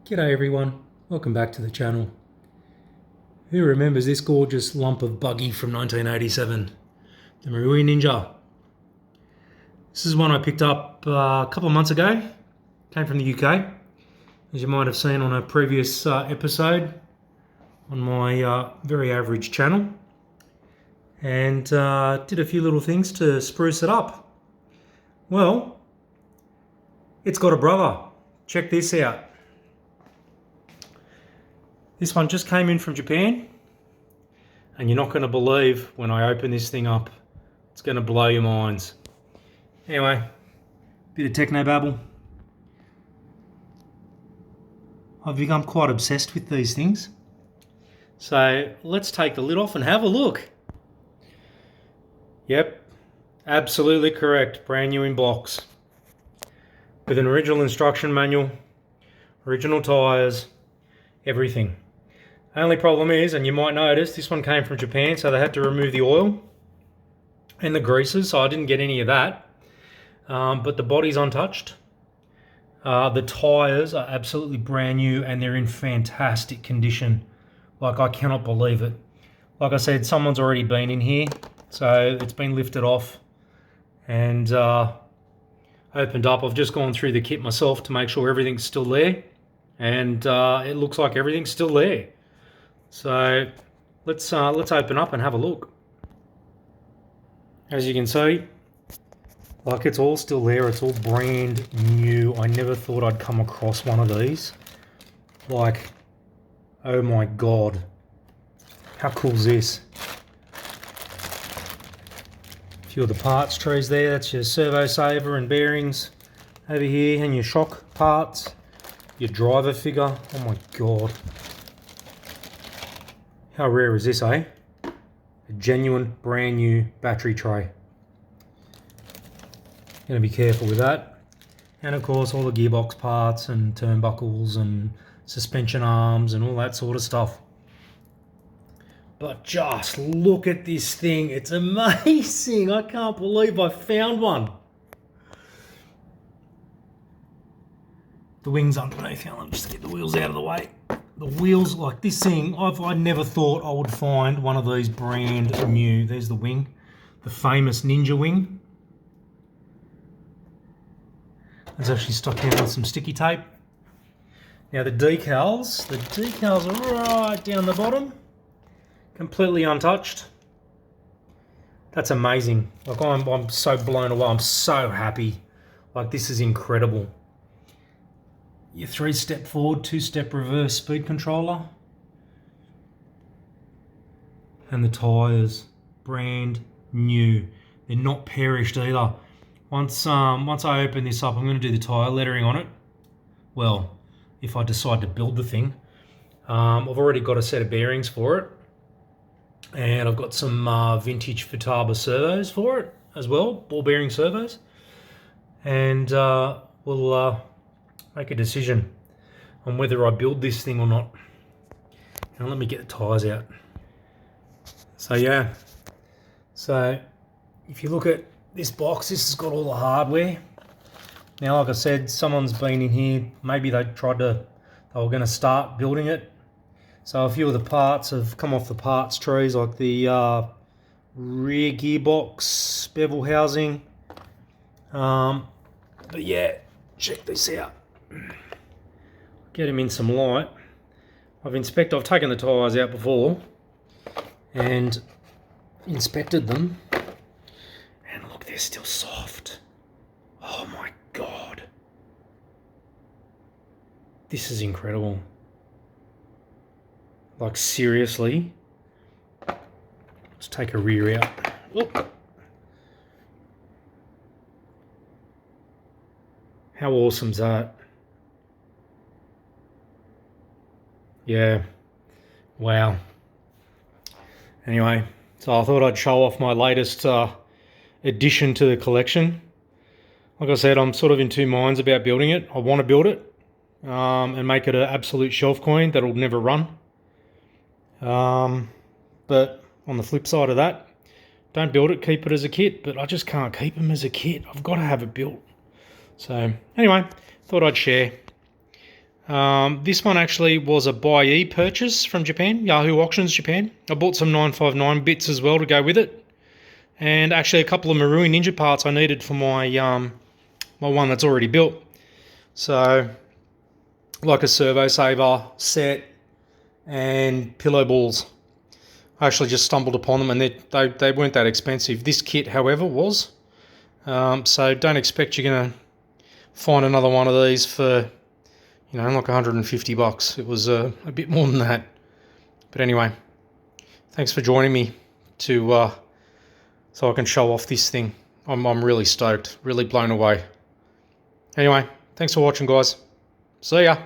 G'day everyone, welcome back to the channel. Who remembers this gorgeous lump of Buggy from 1987? The Marui Ninja. This is one I picked up a couple of months ago. Came from the UK, as you might have seen on a previous episode on my very average channel. And did a few little things to spruce it up. Well, it's got a brother. Check this out. This one just came in from Japan, and you're not going to believe when I open this thing up. It's going to blow your minds. Anyway, bit of techno babble. I've become quite obsessed with these things. So let's take the lid off and have a look. Yep, absolutely correct. Brand new in box. With an original instruction manual, original tyres, everything. Only problem is, and you might notice, this one came from Japan, so they had to remove the oil and the greases, so I didn't get any of that. But the body's untouched. The tyres are absolutely brand new and they're in fantastic condition. Like, I cannot believe it. Like I said, someone's already been in here, so it's been lifted off and opened up. I've just gone through the kit myself to make sure everything's still there, and it looks like everything's still there. So let's open up and have a look. As you can see, like, it's all still there. It's all brand new. I never thought I'd come across one of these. Like, oh my god, how cool is this? A few of the parts trees there. That's your servo saver and bearings over here, and your shock parts, your driver figure. Oh my god. How rare is this, eh? A genuine, brand new battery tray. Gonna be careful with that. And of course, all the gearbox parts and turnbuckles and suspension arms and all that sort of stuff. But just look at this thing. It's amazing. I can't believe I found one. The wings underneath. Now, let me just get the wheels out of the way. The wheels, like this thing, I never thought I would find one of these brand new. There's the wing, the famous Ninja wing. It's actually stuck down with some sticky tape. Now the decals are right down the bottom, completely untouched. That's amazing. Like, I'm so blown away. I'm so happy. Like, this is incredible. Your 3-step forward, 2-step reverse speed controller. And the tyres, brand new. They're not perished either. Once I open this up, I'm going to do the tyre lettering on it. Well, if I decide to build the thing. I've already got a set of bearings for it. And I've got some vintage Futaba servos for it as well, ball bearing servos. And we'll make a decision on whether I build this thing or not. Now let me get the tyres out. So yeah, so if you look at this box, this has got all the hardware. Now, like I said, someone's been in here, maybe they were going to start building it. So a few of the parts have come off the parts trees, like the rear gearbox, bevel housing. But yeah, check this out. Get them in some light. I've taken the tyres out before and inspected them, and look, they're still soft. Oh my god, this is incredible. Like, seriously. Let's take a rear out. Look, how awesome's that? Yeah, wow. Anyway, so I thought I'd show off my latest addition to the collection. Like I said, I'm sort of in two minds about building it. I want to build it and make it an absolute shelf coin that'll never run. But on the flip side of that, don't build it, keep it as a kit. But I just can't keep them as a kit. I've got to have it built. So anyway, thought I'd share. This one actually was a Buggy purchase from Japan, Yahoo Auctions Japan. I bought some 959 bits as well to go with it. And actually a couple of Marui Ninja parts I needed for my my one that's already built. So, like a servo saver set and pillow balls. I actually just stumbled upon them, and they weren't that expensive. This kit, however, was. So don't expect you're going to find another one of these for, like $150. It was a bit more than that. But anyway, thanks for joining me so I can show off this thing. I'm really stoked, really blown away. Anyway, thanks for watching, guys. See ya.